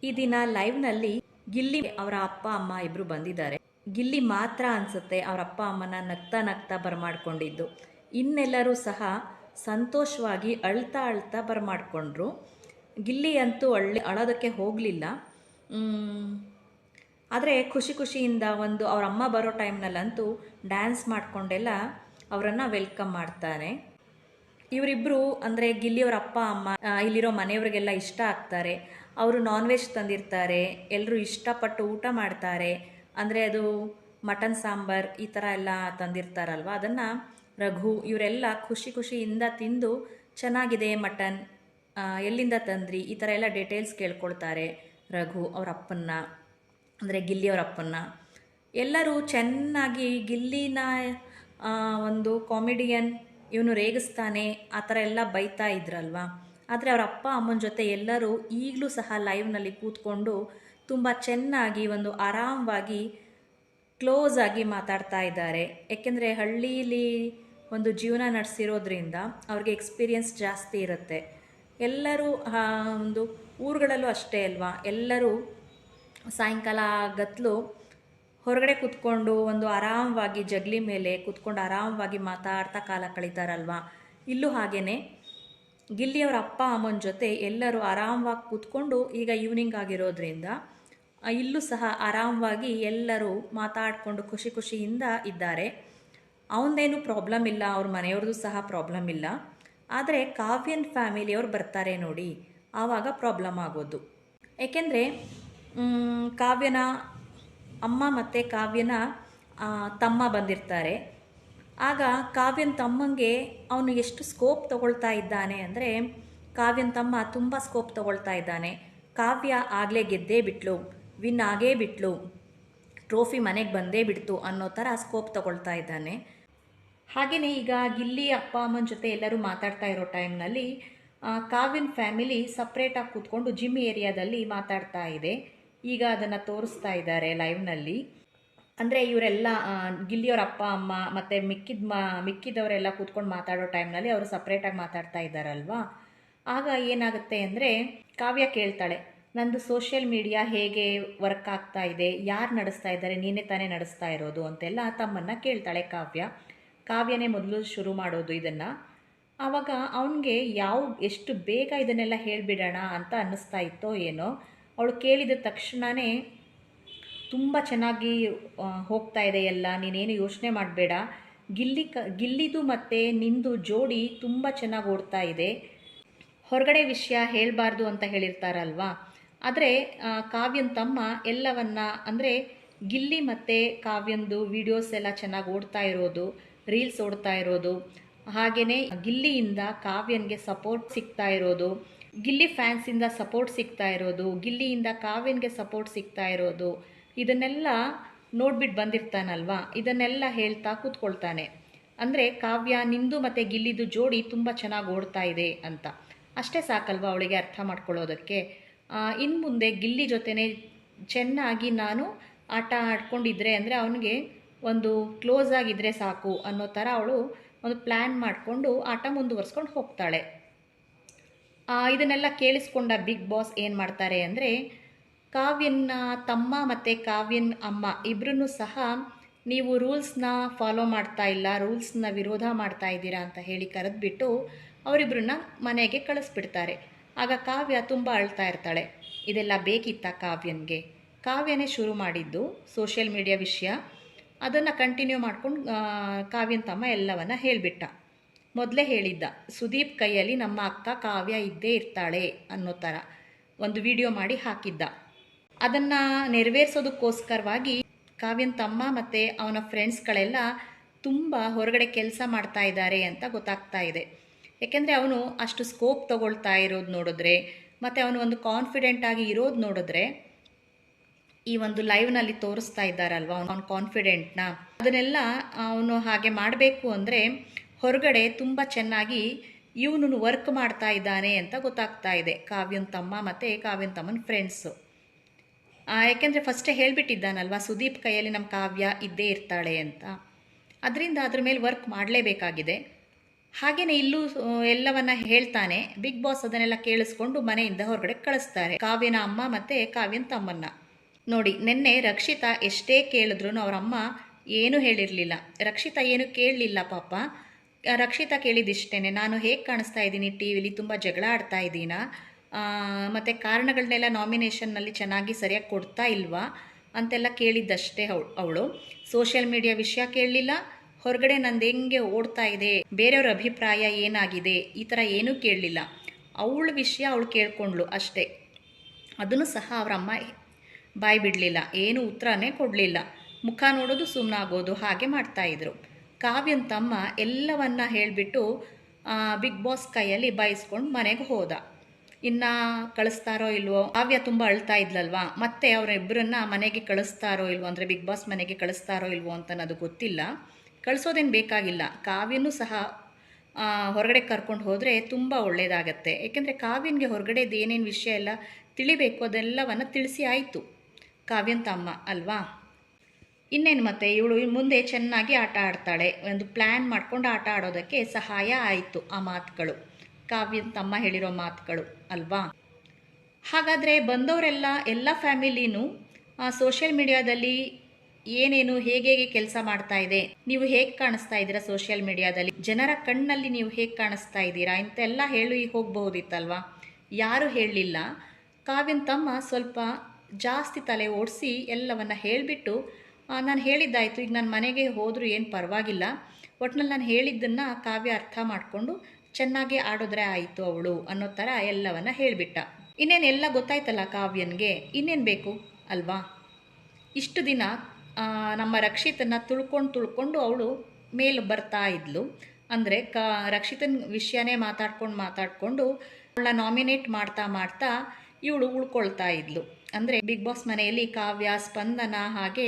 ಈ ದಿನ ಲೈವ್ನಲ್ಲಿ ಗಿಲ್ಲಿ ಅವರ ಅಪ್ಪ ಅಮ್ಮ ಇಬ್ರು ಬಂದಿದ್ದಾರೆ. ಗಿಲ್ಲಿ ಮಾತ್ರ ಅನ್ಸುತ್ತೆ ಅವರ ಅಪ್ಪ ಅಮ್ಮನ ನಗ್ತಾ ನಗ್ತಾ ಬರಮಾಡ್ಕೊಂಡಿದ್ದು. ಇನ್ನೆಲ್ಲರೂ ಸಹ ಸಂತೋಷವಾಗಿ ಅಳ್ತಾ ಅಳ್ತಾ ಬರಮಾಡ್ಕೊಂಡ್ರು. ಗಿಲ್ಲಿ ಅಂತೂ ಅಳೋದಕ್ಕೆ ಹೋಗಲಿಲ್ಲ. ಆದರೆ ಖುಷಿ ಖುಷಿಯಿಂದ ಅವ್ರ ಅಮ್ಮ ಬರೋ ಟೈಮ್ನಲ್ಲಂತೂ ಡ್ಯಾನ್ಸ್ ಮಾಡಿಕೊಂಡೆಲ್ಲ ಅವರನ್ನು ವೆಲ್ಕಮ್ ಮಾಡ್ತಾನೆ. ಇವರಿಬ್ಬರು ಅಂದರೆ ಗಿಲ್ಲಿಯವರ ಅಪ್ಪ ಅಮ್ಮ ಇಲ್ಲಿರೋ ಮನೆಯವರಿಗೆಲ್ಲ ಇಷ್ಟ ಆಗ್ತಾರೆ. ಅವರು ನಾನ್ ವೆಜ್ ತಂದಿರ್ತಾರೆ, ಎಲ್ಲರೂ ಇಷ್ಟಪಟ್ಟು ಊಟ ಮಾಡ್ತಾರೆ. ಅಂದರೆ ಅದು ಮಟನ್ ಸಾಂಬಾರ್ ಈ ಥರ ಎಲ್ಲ ತಂದಿರ್ತಾರಲ್ವ, ಅದನ್ನು ರಘು ಇವರೆಲ್ಲ ಖುಷಿ ಖುಷಿಯಿಂದ ತಿಂದು ಚೆನ್ನಾಗಿದೆ ಮಟನ್, ಎಲ್ಲಿಂದ ತಂದ್ರಿ ಈ ಥರ ಎಲ್ಲ ಡೀಟೇಲ್ಸ್ ಕೇಳ್ಕೊಳ್ತಾರೆ ರಘು ಅವರ ಅಪ್ಪನ್ನ, ಅಂದರೆ ಗಿಲ್ಲಿಯವರ ಅಪ್ಪನ್ನ. ಎಲ್ಲರೂ ಚೆನ್ನಾಗಿ ಗಿಲ್ಲಿನ ಒಂದು ಕಾಮಿಡಿಯನ್, ಇವನು ರೇಗಿಸ್ತಾನೆ ಆ ಥರ ಎಲ್ಲ ಬೈತಾ ಇದ್ರಲ್ವ. ಆದರೆ ಅವರ ಅಪ್ಪ ಅಮ್ಮನ ಜೊತೆ ಎಲ್ಲರೂ ಈಗಲೂ ಸಹ ಲೈವ್ನಲ್ಲಿ ಕೂತ್ಕೊಂಡು ತುಂಬ ಚೆನ್ನಾಗಿ ಆರಾಮವಾಗಿ ಕ್ಲೋಸ್ ಆಗಿ ಮಾತಾಡ್ತಾ ಇದ್ದಾರೆ. ಏಕೆಂದರೆ ಹಳ್ಳೀಲಿ ಜೀವನ ನಡೆಸಿರೋದ್ರಿಂದ ಅವ್ರಿಗೆ ಎಕ್ಸ್ಪೀರಿಯನ್ಸ್ ಜಾಸ್ತಿ ಇರುತ್ತೆ. ಎಲ್ಲರೂ ಊರುಗಳಲ್ಲೂ ಅಷ್ಟೇ ಅಲ್ವಾ, ಎಲ್ಲರೂ ಸಾಯಂಕಾಲ ಗತ್ತಲು ಹೊರಗಡೆ ಕೂತ್ಕೊಂಡು ಆರಾಮವಾಗಿ ಜಗಲಿ ಮೇಲೆ ಕೂತ್ಕೊಂಡು ಆರಾಮವಾಗಿ ಮಾತಾಡ್ತಾ ಕಾಲ ಕಳೀತಾರಲ್ವ. ಇಲ್ಲೂ ಹಾಗೇ ಗಿಲ್ಲಿಯವರ ಅಪ್ಪ ಅಮ್ಮನ ಜೊತೆ ಎಲ್ಲರೂ ಆರಾಮವಾಗಿ ಕೂತ್ಕೊಂಡು, ಈಗ ಈವ್ನಿಂಗ್ ಆಗಿರೋದ್ರಿಂದ ಇಲ್ಲೂ ಸಹ ಆರಾಮವಾಗಿ ಎಲ್ಲರೂ ಮಾತಾಡಿಕೊಂಡು ಖುಷಿ ಖುಷಿಯಿಂದ ಇದ್ದಾರೆ. ಅವನದೇನು ಪ್ರಾಬ್ಲಮ್ ಇಲ್ಲ, ಅವ್ರ ಮನೆಯವ್ರದ್ದು ಸಹ ಪ್ರಾಬ್ಲಮ್ ಇಲ್ಲ. ಆದರೆ ಕಾವ್ಯನ್ ಫ್ಯಾಮಿಲಿಯವ್ರು ಬರ್ತಾರೆ ನೋಡಿ, ಆವಾಗ ಪ್ರಾಬ್ಲಮ್ ಆಗೋದು. ಏಕೆಂದರೆ ಕಾವ್ಯನ ಅಮ್ಮ ಮತ್ತು ಕಾವ್ಯನ ತಮ್ಮ ಬಂದಿರ್ತಾರೆ. ಆಗ ಕಾವ್ಯನ ತಮ್ಮಂಗೆ ಅವನು ಎಷ್ಟು ಸ್ಕೋಪ್ ತಗೊಳ್ತಾ ಇದ್ದಾನೆ ಅಂದರೆ, ಕಾವ್ಯನ ತಮ್ಮ ತುಂಬ ಸ್ಕೋಪ್ ತಗೊಳ್ತಾ ಇದ್ದಾನೆ. ಕಾವ್ಯ ಆಗಲೇ ಗೆದ್ದೇ ಬಿಟ್ಲು, ವಿನ್ ಆಗೇ ಬಿಟ್ಲು, ಟ್ರೋಫಿ ಮನೆಗೆ ಬಂದೇ ಬಿಡ್ತು ಅನ್ನೋ ಥರ ಸ್ಕೋಪ್ ತಗೊಳ್ತಾ ಇದ್ದಾನೆ. ಹಾಗೆಯೇ ಈಗ ಗಿಲ್ಲಿ ಅಪ್ಪ ಅಮ್ಮನ ಜೊತೆ ಎಲ್ಲರೂ ಮಾತಾಡ್ತಾ ಇರೋ ಟೈಮ್ನಲ್ಲಿ ಕಾವ್ಯನ ಫ್ಯಾಮಿಲಿ ಸಪ್ರೇಟಾಗಿ ಕೂತ್ಕೊಂಡು ಜಿಮ್ ಏರಿಯಾದಲ್ಲಿ ಮಾತಾಡ್ತಾ ಇದೆ. ಈಗ ಅದನ್ನು ತೋರಿಸ್ತಾ ಇದ್ದಾರೆ ಲೈವ್ನಲ್ಲಿ. ಅಂದರೆ ಇವರೆಲ್ಲ ಗಿಲ್ಲಿಯವರ ಅಪ್ಪ ಅಮ್ಮ ಮತ್ತು ಮಿಕ್ಕಿದವರೆಲ್ಲ ಕೂತ್ಕೊಂಡು ಮಾತಾಡೋ ಟೈಮ್ನಲ್ಲಿ ಅವರು ಸಪ್ರೇಟಾಗಿ ಮಾತಾಡ್ತಾ ಇದ್ದಾರಲ್ವ. ಆಗ ಏನಾಗುತ್ತೆ ಅಂದರೆ, ಕಾವ್ಯ ಕೇಳ್ತಾಳೆ, ನಂದು ಸೋಷಿಯಲ್ ಮೀಡಿಯಾ ಹೇಗೆ ವರ್ಕ್ ಆಗ್ತಾ ಇದೆ, ಯಾರು ನಡೆಸ್ತಾ ಇದ್ದಾರೆ, ನೀನೇ ತಾನೇ ನಡೆಸ್ತಾ ಇರೋದು ಅಂತೆಲ್ಲ ತಮ್ಮನ್ನು ಕೇಳ್ತಾಳೆ ಕಾವ್ಯನೇ ಮೊದಲು ಶುರು ಮಾಡೋದು ಇದನ್ನು. ಆವಾಗ ಅವನಿಗೆ ಎಷ್ಟು ಬೇಗ ಇದನ್ನೆಲ್ಲ ಹೇಳಿಬಿಡೋಣ ಅಂತ ಅನ್ನಿಸ್ತಾ ಇತ್ತೋ ಏನೋ. ಅವಳು ಕೇಳಿದ ತಕ್ಷಣವೇ ತುಂಬ ಚೆನ್ನಾಗಿ ಹೋಗ್ತಾ ಇದೆ ಎಲ್ಲ, ನೀನೇನು ಯೋಚನೆ ಮಾಡಬೇಡ, ಗಿಲ್ಲಿದು ಮತ್ತು ನಿಂದು ಜೋಡಿ ತುಂಬ ಚೆನ್ನಾಗಿ ಓಡ್ತಾ ಇದೆ, ಹೊರಗಡೆ ವಿಷಯ ಹೇಳಬಾರ್ದು ಅಂತ ಹೇಳಿರ್ತಾರಲ್ವ. ಆದರೆ ಕಾವ್ಯನ ತಮ್ಮ ಎಲ್ಲವನ್ನ, ಅಂದರೆ ಗಿಲ್ಲಿ ಮತ್ತು ಕಾವ್ಯಂದು ವಿಡಿಯೋಸ್ ಎಲ್ಲ ಚೆನ್ನಾಗಿ ಓಡ್ತಾ ಇರೋದು, ರೀಲ್ಸ್ ಓಡ್ತಾ ಇರೋದು, ಹಾಗೆಯೇ ಗಿಲ್ಲಿಯಿಂದ ಕಾವ್ಯನ್ಗೆ ಸಪೋರ್ಟ್ ಸಿಗ್ತಾ ಇರೋದು, ಗಿಲ್ಲಿ ಫ್ಯಾನ್ಸಿಂದ ಸಪೋರ್ಟ್ ಸಿಗ್ತಾ ಇರೋದು, ಗಿಲ್ಲಿಯಿಂದ ಕಾವ್ಯನ್ಗೆ ಸಪೋರ್ಟ್ ಸಿಗ್ತಾ ಇರೋದು, ಇದನ್ನೆಲ್ಲ ನೋಡ್ಬಿಟ್ಟು ಬಂದಿರ್ತಾನಲ್ವ, ಇದನ್ನೆಲ್ಲ ಹೇಳ್ತಾ ಕೂತ್ಕೊಳ್ತಾನೆ. ಅಂದರೆ ಕಾವ್ಯ ನಿಂದು ಮತ್ತು ಗಿಲ್ಲಿದು ಜೋಡಿ ತುಂಬ ಚೆನ್ನಾಗಿ ಓಡ್ತಾ ಇದೆ ಅಂತ. ಅಷ್ಟೇ ಸಾಕಲ್ವ ಅವಳಿಗೆ ಅರ್ಥ ಮಾಡ್ಕೊಳ್ಳೋದಕ್ಕೆ. ಇನ್ನು ಮುಂದೆ ಗಿಲ್ಲಿ ಜೊತೆನೇ ಚೆನ್ನಾಗಿ ನಾನು ಆಟ ಆಡ್ಕೊಂಡಿದ್ರೆ, ಅಂದರೆ ಅವನಿಗೆ ಕ್ಲೋಸ್ ಆಗಿದ್ದರೆ ಸಾಕು ಅನ್ನೋ ಥರ ಅವಳು ಪ್ಲ್ಯಾನ್ ಮಾಡಿಕೊಂಡು ಆಟ ಮುಂದುವರ್ಸ್ಕೊಂಡು ಹೋಗ್ತಾಳೆ. ಇದನ್ನೆಲ್ಲ ಕೇಳಿಸ್ಕೊಂಡ ಬಿಗ್ ಬಾಸ್ ಏನು ಮಾಡ್ತಾರೆ ಅಂದರೆ, ಕಾವ್ಯನ ತಮ್ಮ ಮತ್ತು ಕಾವ್ಯನ ಅಮ್ಮ ಇಬ್ಬರನ್ನೂ ಸಹ ನೀವು ರೂಲ್ಸ್ನ ಫಾಲೋ ಮಾಡ್ತಾ ಇಲ್ಲ, ರೂಲ್ಸ್ನ ವಿರೋಧ ಮಾಡ್ತಾ ಇದ್ದೀರಾ ಅಂತ ಹೇಳಿ ಕರೆದ್ಬಿಟ್ಟು ಅವರಿಬ್ಬರನ್ನ ಮನೆಗೆ ಕಳಿಸ್ಬಿಡ್ತಾರೆ. ಆಗ ಕಾವ್ಯ ತುಂಬ ಅಳ್ತಾ ಇರ್ತಾಳೆ. ಇದೆಲ್ಲ ಬೇಕಿತ್ತ ಕಾವ್ಯನಿಗೆ? ಕಾವ್ಯನೇ ಶುರು ಮಾಡಿದ್ದು ಸೋಷಿಯಲ್ ಮೀಡಿಯಾ ವಿಷಯ, ಅದನ್ನು ಕಂಟಿನ್ಯೂ ಮಾಡ್ಕೊಂಡು ಕಾವ್ಯನ ತಮ್ಮ ಎಲ್ಲವನ್ನ ಹೇಳಿಬಿಟ್ಟ. ಮೊದಲೇ ಹೇಳಿದ್ದ, ಸುದೀಪ್ ಕೈಯಲ್ಲಿ ನಮ್ಮ ಅಕ್ಕ ಕಾವ್ಯ ಇದ್ದೇ ಇರ್ತಾಳೆ ಅನ್ನೋ ಥರ ವಿಡಿಯೋ ಮಾಡಿ ಹಾಕಿದ್ದ. ಅದನ್ನು ನೆರವೇರಿಸೋದಕ್ಕೋಸ್ಕರವಾಗಿ ಕಾವ್ಯನ ತಮ್ಮ ಮತ್ತು ಅವನ ಫ್ರೆಂಡ್ಸ್ಗಳೆಲ್ಲ ತುಂಬ ಹೊರಗಡೆ ಕೆಲಸ ಮಾಡ್ತಾ ಇದ್ದಾರೆ ಅಂತ ಗೊತ್ತಾಗ್ತಾ ಇದೆ. ಏಕೆಂದರೆ ಅವನು ಅಷ್ಟು ಸ್ಕೋಪ್ ತಗೊಳ್ತಾ ಇರೋದು ನೋಡಿದ್ರೆ, ಮತ್ತು ಅವನು ಕಾನ್ಫಿಡೆಂಟ್ ಆಗಿ ಇರೋದು ನೋಡಿದ್ರೆ, ಈ ಲೈವ್ನಲ್ಲಿ ತೋರಿಸ್ತಾ ಇದ್ದಾರಲ್ವ ಅವನ ಕಾನ್ಫಿಡೆಂಟ್ನ, ಅದನ್ನೆಲ್ಲ ಅವನು ಹಾಗೆ ಮಾಡಬೇಕು ಅಂದರೆ ಹೊರಗಡೆ ತುಂಬ ಚೆನ್ನಾಗಿ ಇವನು ವರ್ಕ್ ಮಾಡ್ತಾ ಇದ್ದಾನೆ ಅಂತ ಗೊತ್ತಾಗ್ತಾ ಇದೆ ಕಾವ್ಯನ ತಮ್ಮ ಮತ್ತು ಕಾವ್ಯನ ತಮ್ಮನ ಫ್ರೆಂಡ್ಸು. ಯಾಕೆಂದರೆ ಫಸ್ಟೇ ಹೇಳಿಬಿಟ್ಟಿದ್ದಾನಲ್ವ, ಸುದೀಪ್ ಕೈಯಲ್ಲಿ ನಮ್ಮ ಕಾವ್ಯ ಇದ್ದೇ ಇರ್ತಾಳೆ ಅಂತ. ಅದರಿಂದ ಅದ್ರ ಮೇಲೆ ವರ್ಕ್ ಮಾಡಲೇಬೇಕಾಗಿದೆ. ಹಾಗೆಯೇ ಇಲ್ಲೂ ಎಲ್ಲವನ್ನ ಹೇಳ್ತಾನೆ. ಬಿಗ್ ಬಾಸ್ ಅದನ್ನೆಲ್ಲ ಕೇಳಿಸ್ಕೊಂಡು ಮನೆಯಿಂದ ಹೊರಗಡೆ ಕಳಿಸ್ತಾರೆ ಕಾವ್ಯನ ಅಮ್ಮ ಮತ್ತು ಕಾವ್ಯನ ತಮ್ಮನ್ನ. ನೋಡಿ, ನಿನ್ನೆ ರಕ್ಷಿತಾ ಎಷ್ಟೇ ಕೇಳಿದ್ರು ಅವ್ರ ಅಮ್ಮ ಏನೂ ಹೇಳಿರಲಿಲ್ಲ. ರಕ್ಷಿತಾ ಏನು ಕೇಳಲಿಲ್ಲ ಪಾಪ. ರಕ್ಷಿತಾ ಕೇಳಿದಿಷ್ಟೇನೆ, ನಾನು ಹೇಗೆ ಕಾಣಿಸ್ತಾ ಇದ್ದೀನಿ ಟಿ ವಿಲಿ, ತುಂಬ ಜಗಳ ಆಡ್ತಾ ಇದ್ದೀನಾ, ಮತ್ತು ಕಾರಣಗಳನ್ನೆಲ್ಲ ನಾಮಿನೇಷನ್ನಲ್ಲಿ ಚೆನ್ನಾಗಿ ಸರಿಯಾಗಿ ಕೊಡ್ತಾ ಇಲ್ವಾ ಅಂತೆಲ್ಲ ಕೇಳಿದ್ದಷ್ಟೇ ಅವಳು. ಸೋಷಿಯಲ್ ಮೀಡಿಯಾ ವಿಷಯ ಕೇಳಲಿಲ್ಲ, ಹೊರಗಡೆ ನಂದು ಹೆಂಗೆ ಓಡ್ತಾ ಇದೆ, ಬೇರೆಯವ್ರ ಅಭಿಪ್ರಾಯ ಏನಾಗಿದೆ, ಈ ಥರ ಏನೂ ಕೇಳಲಿಲ್ಲ. ಅವಳ ವಿಷಯ ಅವಳು ಕೇಳ್ಕೊಂಡ್ಳು ಅಷ್ಟೇ. ಅದನ್ನು ಸಹ ಅವರ ಅಮ್ಮ ಬಾಯಿ ಬಿಡಲಿಲ್ಲ, ಏನು ಉತ್ತರನೇ ಕೊಡಲಿಲ್ಲ. ಮುಖ ನೋಡೋದು ಸುಮ್ಮನಾಗೋದು ಹಾಗೆ ಮಾಡ್ತಾಯಿದ್ರು. ಕಾವ್ಯನ ತಮ್ಮ ಎಲ್ಲವನ್ನ ಹೇಳಿಬಿಟ್ಟು ಬಿಗ್ ಬಾಸ್ ಕೈಯಲ್ಲಿ ಬಯಸ್ಕೊಂಡು ಮನೆಗೆ ಹೋದ. ಇನ್ನು ಕಳಿಸ್ತಾರೋ ಇಲ್ವೋ, ಕಾವ್ಯ ತುಂಬ ಅಳ್ತಾ ಇದ್ಲಲ್ವಾ, ಮತ್ತೆ ಅವರಿಬ್ಬರನ್ನ ಮನೆಗೆ ಕಳಿಸ್ತಾರೋ ಇಲ್ವೋ, ಅಂದರೆ ಬಿಗ್ ಬಾಸ್ ಮನೆಗೆ ಕಳಿಸ್ತಾರೋ ಇಲ್ವೋ ಅಂತ ಅನ್ನೋದು ಗೊತ್ತಿಲ್ಲ. ಕಳಿಸೋದೇನು ಬೇಕಾಗಿಲ್ಲ, ಕಾವ್ಯನೂ ಸಹ ಹೊರಗಡೆ ಕರ್ಕೊಂಡು ಹೋದರೆ ತುಂಬ ಒಳ್ಳೆಯದಾಗತ್ತೆ. ಏಕೆಂದರೆ ಕಾವ್ಯನಿಗೆ ಹೊರಗಡೆದು ಏನೇನು ವಿಷಯ ಎಲ್ಲ ತಿಳಿಬೇಕು ಅದೆಲ್ಲವನ್ನು ತಿಳಿಸಿ ಆಯಿತು ಕಾವ್ಯನ ತಮ್ಮ ಅಲ್ವಾ. ಇನ್ನೇನು ಮತ್ತೆ ಇವಳು ಮುಂದೆ ಚೆನ್ನಾಗಿ ಆಟ ಆಡ್ತಾಳೆ, ಒಂದು ಪ್ಲ್ಯಾನ್ ಮಾಡ್ಕೊಂಡು ಆಟ ಆಡೋದಕ್ಕೆ ಸಹಾಯ ಆಯಿತು ಆ ಮಾತುಗಳು, ಕಾವ್ಯನ ತಮ್ಮ ಹೇಳಿರೋ ಮಾತುಗಳು ಅಲ್ವಾ. ಹಾಗಾದರೆ ಬಂದವರೆಲ್ಲ ಎಲ್ಲ ಫ್ಯಾಮಿಲಿನೂ ಸೋಷಿಯಲ್ ಮೀಡಿಯಾದಲ್ಲಿ ಏನೇನು ಹೇಗೆ ಕೆಲಸ ಮಾಡ್ತಾ ಇದೆ, ನೀವು ಹೇಗೆ ಕಾಣಿಸ್ತಾ ಇದ್ದೀರಾ ಸೋಷಿಯಲ್ ಮೀಡಿಯಾದಲ್ಲಿ, ಜನರ ಕಣ್ಣಲ್ಲಿ ನೀವು ಹೇಗೆ ಕಾಣಿಸ್ತಾ ಇದ್ದೀರಾ ಇಂತೆಲ್ಲ ಹೇಳಿ ಹೋಗಬಹುದಿತ್ತಲ್ವಾ. ಯಾರೂ ಹೇಳಲಿಲ್ಲ. ಕಾವ್ಯನ ತಮ್ಮ ಸ್ವಲ್ಪ ಜಾಸ್ತಿ ತಲೆ ಓಡಿಸಿ ಎಲ್ಲವನ್ನ ಹೇಳಿಬಿಟ್ಟು, ನಾನು ಹೇಳಿದ್ದಾಯಿತು, ಈಗ ನನ್ನ ಮನೆಗೆ ಹೋದರೂ ಏನು ಪರವಾಗಿಲ್ಲ, ಒಟ್ಟಿನಲ್ಲಿ ನಾನು ಹೇಳಿದ್ದನ್ನು ಕಾವ್ಯ ಅರ್ಥ ಮಾಡಿಕೊಂಡು ಚೆನ್ನಾಗಿ ಆಡಿದ್ರೆ ಆಯಿತು ಅವಳು ಅನ್ನೋ ಥರ ಎಲ್ಲವನ್ನ ಹೇಳಿಬಿಟ್ಟ. ಇನ್ನೇನು ಎಲ್ಲ ಗೊತ್ತಾಯ್ತಲ್ಲ ಕಾವ್ಯನಿಗೆ, ಇನ್ನೇನು ಬೇಕು ಅಲ್ವಾ. ಇಷ್ಟು ದಿನ ನಮ್ಮ ರಕ್ಷಿತನ ತುಳ್ಕೊಂಡು ಅವಳು ಮೇಲೆ ಬರ್ತಾ ಇದ್ಲು. ಅಂದರೆ ರಕ್ಷಿತನ ವಿಷಯನೇ ಮಾತಾಡ್ಕೊಂಡು ಅವಳನ್ನ ನಾಮಿನೇಟ್ ಮಾಡ್ತಾ ಇವಳು ಉಳ್ಕೊಳ್ತಾ ಇದ್ಲು. ಅಂದರೆ ಬಿಗ್ ಬಾಸ್ ಮನೆಯಲ್ಲಿ ಕಾವ್ಯ, ಸ್ಪಂದನ ಹಾಗೆ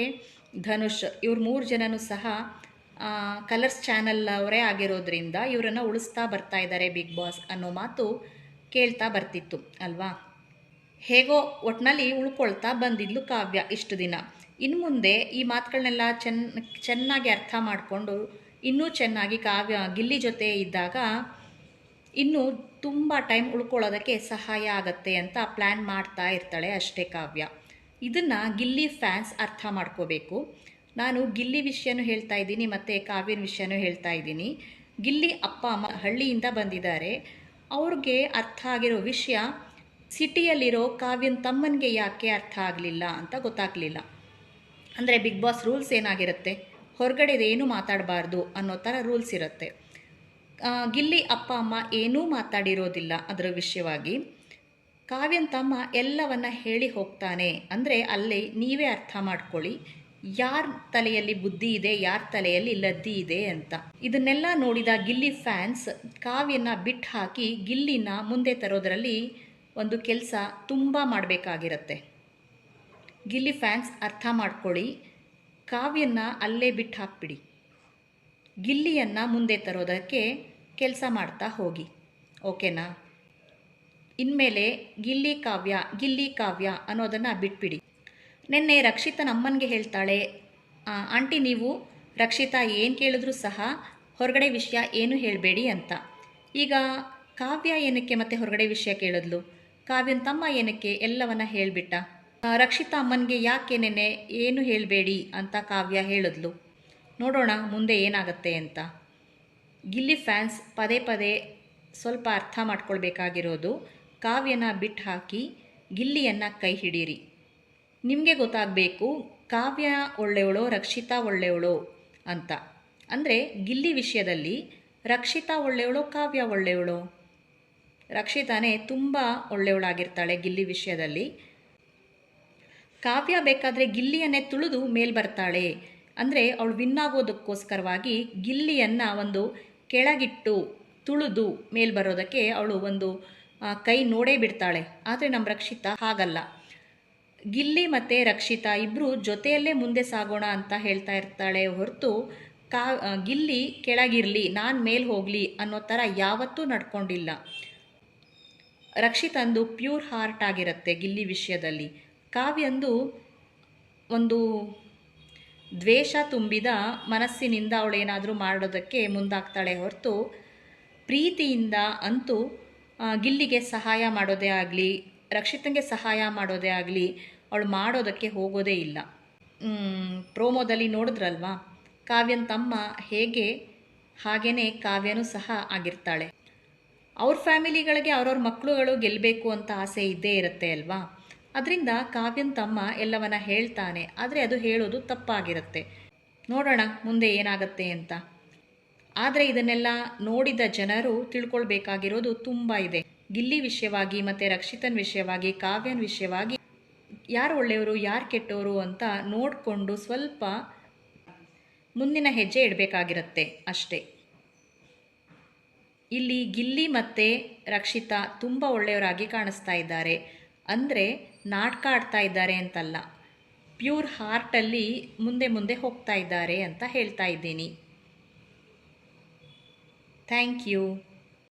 ಧನುಷ್ ಇವ್ರು 3 ಜನನೂ ಸಹ ಕಲರ್ಸ್ ಚಾನಲ್ ಅವರೇ ಆಗಿರೋದ್ರಿಂದ ಇವರನ್ನು ಉಳಿಸ್ತಾ ಬರ್ತಾ ಇದ್ದಾರೆ ಬಿಗ್ ಬಾಸ್ ಅನ್ನೋ ಮಾತು ಕೇಳ್ತಾ ಬರ್ತಿತ್ತು ಅಲ್ವಾ. ಹೇಗೋ ಒಟ್ಟಿನಲ್ಲಿ ಉಳ್ಕೊಳ್ತಾ ಬಂದಿದ್ಲು ಕಾವ್ಯ ಇಷ್ಟು ದಿನ. ಇನ್ನು ಮುಂದೆ ಈ ಮಾತುಗಳನ್ನೆಲ್ಲ ಚೆನ್ನಾಗಿ ಅರ್ಥ ಮಾಡಿಕೊಂಡು ಇನ್ನೂ ಚೆನ್ನಾಗಿ ಕಾವ್ಯ ಗಿಲ್ಲಿ ಜೊತೆ ಇದ್ದಾಗ ಇನ್ನೂ ತುಂಬ ಟೈಮ್ ಉಳ್ಕೊಳ್ಳೋದಕ್ಕೆ ಸಹಾಯ ಆಗತ್ತೆ ಅಂತ ಪ್ಲ್ಯಾನ್ ಮಾಡ್ತಾ ಇರ್ತಾಳೆ ಅಷ್ಟೇ ಕಾವ್ಯ. ಇದನ್ನು ಗಿಲ್ಲಿ ಫ್ಯಾನ್ಸ್ ಅರ್ಥ ಮಾಡ್ಕೋಬೇಕು. ನಾನು ಗಿಲ್ಲಿ ವಿಷಯನೂ ಹೇಳ್ತಾ ಇದ್ದೀನಿ ಮತ್ತು ಕಾವ್ಯನ ವಿಷಯನೂ ಹೇಳ್ತಾ ಇದ್ದೀನಿ. ಗಿಲ್ಲಿ ಅಪ್ಪ ಅಮ್ಮ ಹಳ್ಳಿಯಿಂದ ಬಂದಿದ್ದಾರೆ, ಅವ್ರಿಗೆ ಅರ್ಥ ಆಗಿರೋ ವಿಷಯ ಸಿಟಿಯಲ್ಲಿರೋ ಕಾವ್ಯನ ತಮ್ಮನಿಗೆ ಯಾಕೆ ಅರ್ಥ ಆಗಲಿಲ್ಲ ಅಂತ ಗೊತ್ತಾಗಲಿಲ್ಲ. ಅಂದರೆ ಬಿಗ್ ಬಾಸ್ ರೂಲ್ಸ್ ಏನಾಗಿರುತ್ತೆ, ಹೊರಗಡೆದೇನೂ ಮಾತಾಡಬಾರ್ದು ಅನ್ನೋ ಥರ ರೂಲ್ಸ್ ಇರುತ್ತೆ. ಗಿಲ್ಲಿ ಅಪ್ಪ ಅಮ್ಮ ಏನೂ ಮಾತಾಡಿರೋದಿಲ್ಲ ಅದರ ವಿಷಯವಾಗಿ. ಕಾವ್ಯನ ತಮ್ಮ ಎಲ್ಲವನ್ನ ಹೇಳಿ ಹೋಗ್ತಾನೆ. ಅಂದರೆ ಅಲ್ಲಿ ನೀವೇ ಅರ್ಥ ಮಾಡ್ಕೊಳ್ಳಿ ಯಾರ ತಲೆಯಲ್ಲಿ ಬುದ್ಧಿ ಇದೆ, ಯಾರ ತಲೆಯಲ್ಲಿ ಲದ್ದಿ ಇದೆ ಅಂತ. ಇದನ್ನೆಲ್ಲ ನೋಡಿದ ಗಿಲ್ಲಿ ಫ್ಯಾನ್ಸ್ ಕಾವ್ಯನ ಬಿಟ್ಟು ಹಾಕಿ ಗಿಲ್ಲಿನ ಮುಂದೆ ತರೋದರಲ್ಲಿ ಒಂದು ಕೆಲಸ ತುಂಬ ಮಾಡಬೇಕಾಗಿರುತ್ತೆ. ಗಿಲ್ಲಿ ಫ್ಯಾನ್ಸ್ ಅರ್ಥ ಮಾಡ್ಕೊಳ್ಳಿ, ಕಾವ್ಯನ ಅಲ್ಲೇ ಬಿಟ್ಟು ಹಾಕ್ಬಿಡಿ, ಗಿಲ್ಲಿಯನ್ನು ಮುಂದೆ ತರೋದಕ್ಕೆ ಕೆಲಸ ಮಾಡ್ತಾ ಹೋಗಿ, ಓಕೆನಾ. ಇನ್ಮೇಲೆ ಗಿಲ್ಲಿ ಕಾವ್ಯ ಅನ್ನೋದನ್ನು ಬಿಟ್ಬಿಡಿ. ನಿನ್ನೆ ರಕ್ಷಿತನ ಅಮ್ಮನಿಗೆ ಹೇಳ್ತಾಳೆ, ಆಂಟಿ ನೀವು ರಕ್ಷಿತಾ ಏನು ಕೇಳಿದ್ರೂ ಸಹ ಹೊರಗಡೆ ವಿಷಯ ಏನು ಹೇಳಬೇಡಿ ಅಂತ. ಈಗ ಕಾವ್ಯ ಏನಕ್ಕೆ ಮತ್ತೆ ಹೊರಗಡೆ ವಿಷಯ ಕೇಳಿದ್ಲು, ಕಾವ್ಯನ ತಮ್ಮ ಏನಕ್ಕೆ ಎಲ್ಲವನ್ನ ಹೇಳಿಬಿಟ್ಟ. ರಕ್ಷಿತಾ ಅಮ್ಮನಿಗೆ ಯಾಕೆ ನೆನ್ನೆ ಏನು ಹೇಳಬೇಡಿ ಅಂತ ಕಾವ್ಯ ಹೇಳಿದ್ಲು. ನೋಡೋಣ ಮುಂದೆ ಏನಾಗುತ್ತೆ ಅಂತ. ಗಿಲ್ಲಿ ಫ್ಯಾನ್ಸ್ ಪದೇ ಸ್ವಲ್ಪ ಅರ್ಥ ಮಾಡ್ಕೊಳ್ಬೇಕಾಗಿರೋದು, ಕಾವ್ಯನ ಬಿಟ್ಟು ಹಾಕಿ ಗಿಲ್ಲಿಯನ್ನು ಕೈ ಹಿಡೀರಿ. ನಿಮಗೆ ಗೊತ್ತಾಗಬೇಕು ಕಾವ್ಯ ಒಳ್ಳೆಯವಳೋ ರಕ್ಷಿತಾ ಒಳ್ಳೆಯವಳೋ ಅಂತ. ಅಂದರೆ ಗಿಲ್ಲಿ ವಿಷಯದಲ್ಲಿ ರಕ್ಷಿತಾ ಒಳ್ಳೆಯವಳೋ ಕಾವ್ಯ ಒಳ್ಳೆಯವಳೋ? ರಕ್ಷಿತಾನೇ ತುಂಬ ಒಳ್ಳೆಯವಳಾಗಿರ್ತಾಳೆ ಗಿಲ್ಲಿ ವಿಷಯದಲ್ಲಿ. ಕಾವ್ಯ ಬೇಕಾದರೆ ಗಿಲ್ಲಿಯನ್ನೇ ತುಳಿದು ಮೇಲ್ ಬರ್ತಾಳೆ. ಅಂದರೆ ಅವಳು ವಿನ್ ಆಗೋದಕ್ಕೋಸ್ಕರವಾಗಿ ಗಿಲ್ಲಿಯನ್ನು ಒಂದು ಕೆಳಗಿಟ್ಟು ತುಳಿದು ಮೇಲ್ ಬರೋದಕ್ಕೆ ಅವಳು ಒಂದು ಕೈ ನೋಡೇ ಬಿಡ್ತಾಳೆ. ಆದರೆ ನಮ್ಮ ರಕ್ಷಿತಾ ಹಾಗಲ್ಲ. ಗಿಲ್ಲಿ ಮತ್ತು ರಕ್ಷಿತಾ ಇಬ್ಬರು ಜೊತೆಯಲ್ಲೇ ಮುಂದೆ ಸಾಗೋಣ ಅಂತ ಹೇಳ್ತಾ ಇರ್ತಾಳೆ ಹೊರತು ಗಿಲ್ಲಿ ಕೆಳಗಿರಲಿ ನಾನು ಮೇಲೆ ಹೋಗಲಿ ಅನ್ನೋ ಥರ ಯಾವತ್ತೂ ನಡ್ಕೊಂಡಿಲ್ಲ. ರಕ್ಷಿತಂದು ಪ್ಯೂರ್ ಹಾರ್ಟ್ ಆಗಿರುತ್ತೆ ಗಿಲ್ಲಿ ವಿಷಯದಲ್ಲಿ. ಕಾವ್ಯಂದು ಒಂದು ದ್ವೇಷ ತುಂಬಿದ ಮನಸ್ಸಿನಿಂದ ಅವಳೇನಾದರೂ ಮಾಡೋದಕ್ಕೆ ಮುಂದಾಗ್ತಾಳೆ ಹೊರತು ಪ್ರೀತಿಯಿಂದ ಅಂತೂ ಗಿಲ್ಲಿಗೆ ಸಹಾಯ ಮಾಡೋದೇ ಆಗಲಿ, ರಕ್ಷಿತಂಗೆ ಸಹಾಯ ಮಾಡೋದೇ ಆಗಲಿ ಅವಳು ಮಾಡೋದಕ್ಕೆ ಹೋಗೋದೇ ಇಲ್ಲ. ಪ್ರೋಮೋದಲ್ಲಿ ನೋಡಿದ್ರಲ್ವಾ, ಕಾವ್ಯನ ತಮ್ಮ ಹೇಗೆ ಹಾಗೇ ಕಾವ್ಯನೂ ಸಹ ಆಗಿರ್ತಾಳೆ. ಅವ್ರ ಫ್ಯಾಮಿಲಿಗಳಿಗೆ ಅವ್ರವ್ರ ಮಕ್ಕಳುಗಳು ಗೆಲ್ಲಬೇಕು ಅಂತ ಆಸೆ ಇದ್ದೇ ಇರುತ್ತೆ ಅಲ್ವಾ. ಅದರಿಂದ ಕಾವ್ಯನ ತಮ್ಮ ಎಲ್ಲವನ್ನ ಹೇಳ್ತಾನೆ, ಆದರೆ ಅದು ಹೇಳೋದು ತಪ್ಪಾಗಿರುತ್ತೆ. ನೋಡೋಣ ಮುಂದೆ ಏನಾಗುತ್ತೆ ಅಂತ. ಆದರೆ ಇದನ್ನೆಲ್ಲ ನೋಡಿದ ಜನರು ತಿಳ್ಕೊಳ್ಬೇಕಾಗಿರೋದು ತುಂಬ ಇದೆ. ಗಿಲ್ಲಿ ವಿಷಯವಾಗಿ ಮತ್ತು ರಕ್ಷಿತನ್ ವಿಷಯವಾಗಿ, ಕಾವ್ಯನ ವಿಷಯವಾಗಿ ಯಾರು ಒಳ್ಳೆಯವರು ಯಾರು ಕೆಟ್ಟವರು ಅಂತ ನೋಡಿಕೊಂಡು ಸ್ವಲ್ಪ ಮುಂದಿನ ಹೆಜ್ಜೆ ಇಡಬೇಕಾಗಿರುತ್ತೆ ಅಷ್ಟೇ. ಇಲ್ಲಿ ಗಿಲ್ಲಿ ಮತ್ತು ರಕ್ಷಿತಾ ತುಂಬ ಒಳ್ಳೆಯವರಾಗಿ ಕಾಣಿಸ್ತಾ ಇದ್ದಾರೆ. ಅಂದರೆ ನಾಟಕ ಆಡ್ತಾ ಇದ್ದಾರೆ ಅಂತಲ್ಲ, ಪ್ಯೂರ್ ಹಾರ್ಟಲ್ಲಿ ಮುಂದೆ ಮುಂದೆ ಹೋಗ್ತಾ ಇದ್ದಾರೆ ಅಂತ ಹೇಳ್ತಾ ಇದ್ದೀನಿ. Thank you.